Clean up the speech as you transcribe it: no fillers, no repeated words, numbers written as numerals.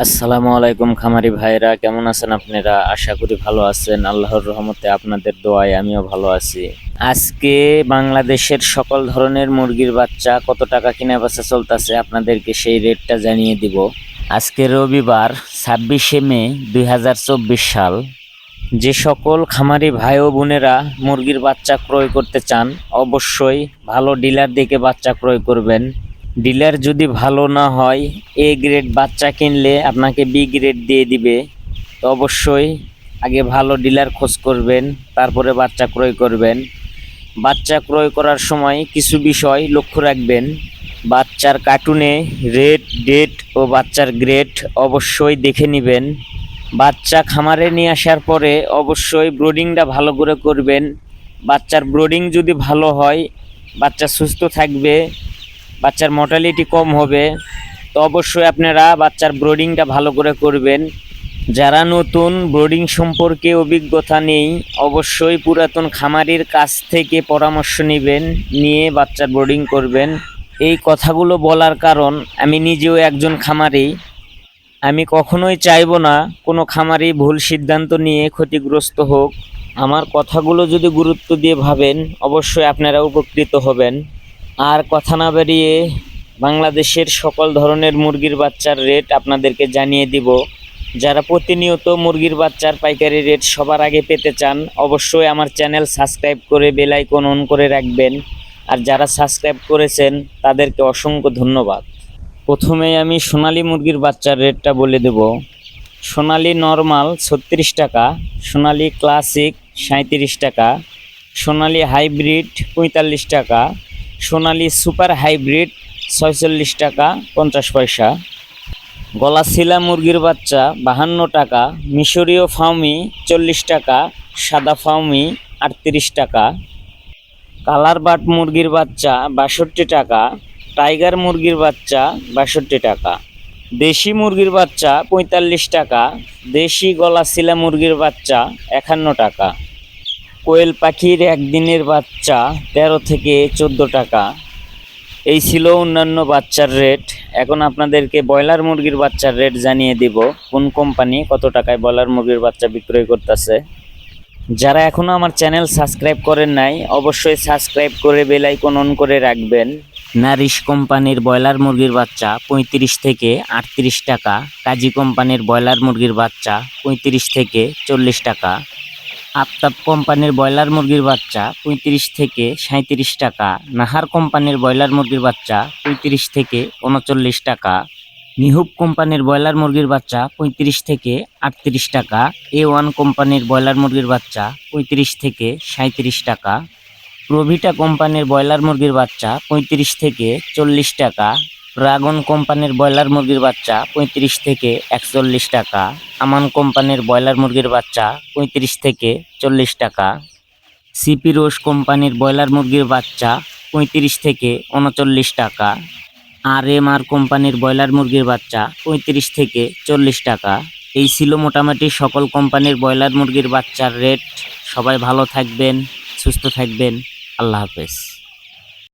আসসালামু আলাইকুম খামারি ভাইরা, কেমন আছেন আপনারা? আশা করি ভালো আছেন। আল্লাহর রহমতে আপনাদের দোয়ায় আমিও ভালো আছি। আজকে বাংলাদেশের সকল ধরনের মুরগির বাচ্চা কত টাকা কিনা বেচা চলতেছে আপনাদেরকে সেই রেটটা জানিয়ে দিব। আজকে রবিবার 26শে মে 2024 সাল। যে সকল খামারি ভাই ও বোনেরা মুরগির বাচ্চা ক্রয় করতে চান অবশ্যই ভালো ডিলার দেখে বাচ্চা ক্রয় করবেন। ডিলার যদি ভালো না হয়, এ গ্রেড বাচ্চা কিনলে আপনাকে বি গ্রেড দিয়ে দিবে। তো অবশ্যই আগে ভালো ডিলার খোঁজ করবেন, তারপরে বাচ্চা ক্রয় করবেন। বাচ্চা ক্রয় করার সময় কিছু বিষয় লক্ষ্য রাখবেন। বাচ্চার কার্টুনে রেট, ডেট ও বাচ্চার গ্রেড অবশ্যই দেখে নেবেন। বাচ্চা খামারে নিয়ে আসার পরে অবশ্যই ব্রোডিংটা ভালো করে করবেন। বাচ্চার ব্রোডিং যদি ভালো হয়, বাচ্চা সুস্থ থাকবে, বাচ্চার মর্টালিটি কম হবে। তো অবশ্যই আপনারা বাচ্চার ব্রোডিংটা ভালো করে করবেন। যারা নতুন, ব্রোডিং সম্পর্কে অভিজ্ঞতা নেই, অবশ্যই পুরাতন খামারির কাছ থেকে পরামর্শ নেবেন, নিয়ে বাচ্চার ব্রোডিং করবেন। এই কথাগুলো বলার কারণ, আমি নিজেও একজন খামারি। আমি কখনোই চাইবো না কোনো খামারি ভুল সিদ্ধান্ত নিয়ে ক্ষতিগ্রস্ত হোক। আমার কথাগুলো যদি গুরুত্ব দিয়ে ভাবেন, অবশ্যই আপনারা উপকৃত হবেন। আর কথা না বাড়িয়ে বাংলাদেশের সকল ধরনের মুরগির বাচ্চার রেট আপনাদেরকে জানিয়ে দিব। যারা প্রতিনিয়ত মুরগির বাচ্চার পাইকারি রেট সবার আগে পেতে চান, অবশ্যই আমার চ্যানেল সাবস্ক্রাইব করে বেল আইকন অন করে রাখবেন। আর যারা সাবস্ক্রাইব করেছেন তাদেরকে অসংখ্য ধন্যবাদ। প্রথমেই আমি সোনালী মুরগির বাচ্চার রেটটা বলে দেব। সোনালী নর্মাল 36 টাকা, সোনালী ক্লাসিক 37 টাকা, সোনালী হাইব্রিড 45 টাকা, সোনালী সুপার হাইব্রিড 46 টাকা 50 পয়সা। গলাশিলা মুরগির বাচ্চা 52 টাকা, মিশরীয় ফাউমি 40 টাকা, সাদা ফাউমি 38 টাকা। কালার বাট মুরগির বাচ্চা 62 টাকা, টাইগার মুরগির বাচ্চা 62 টাকা। দেশি মুরগির বাচ্চা 45 টাকা, দেশি গলাশিলা মুরগির বাচ্চা 51 টাকা। কোয়েল পাখির একদিনের বাচ্চা 13 থেকে 14 টাকা। এই ছিল অন্যান্য বাচ্চার রেট। এখন আপনাদেরকে ব্রয়লার মুরগির বাচ্চার রেট জানিয়ে দিব, কোন কোম্পানি কত টাকায় ব্রয়লার মুরগির বাচ্চা বিক্রয় করতেছে। যারা এখনও আমার চ্যানেল সাবস্ক্রাইব করেন নাই, অবশ্যই সাবস্ক্রাইব করে বেল আইকন অন করে রাখবেন। নারিশ কোম্পানির ব্রয়লার মুরগির বাচ্চা 35 থেকে 38 টাকা, কাজী কোম্পানির ব্রয়লার মুরগির বাচ্চা 35 থেকে 40 টাকা, আফতাব কোম্পানির ব্রয়লার মুরগির বাচ্চা 35 থেকে 37 টাকা, নাহার কোম্পানির ব্রয়লার মুরগির বাচ্চা 35 থেকে 39 টাকা, নিহুব কোম্পানির ব্রয়লার মুরগির বাচ্চা 35 থেকে 38 টাকা, A1 কোম্পানির ব্রয়লার মুরগির বাচ্চা 35 থেকে 37 টাকা, প্রভিটা কোম্পানির ব্রয়লার মুরগির বাচ্চা 35 থেকে 40 টাকা, ড্রাগন কোম্পানির ব্রয়লার মুরগির বাচ্চা 35 থেকে 41 টাকা, আমান কোম্পানির ব্রয়লার মুরগির বাচ্চা 35 থেকে 40 টাকা, সিপি রোজ কোম্পানির ব্রয়লার মুরগির বাচ্চা 35 থেকে 39 টাকা, RMR কোম্পানির ব্রয়লার মুরগির বাচ্চা 35 থেকে 40 টাকা। এই ছিল মোটামুটি সকল কোম্পানির ব্রয়লার মুরগির বাচ্চার রেট। সবাই ভালো থাকবেন, সুস্থ থাকবেন। আল্লাহ হাফেজ।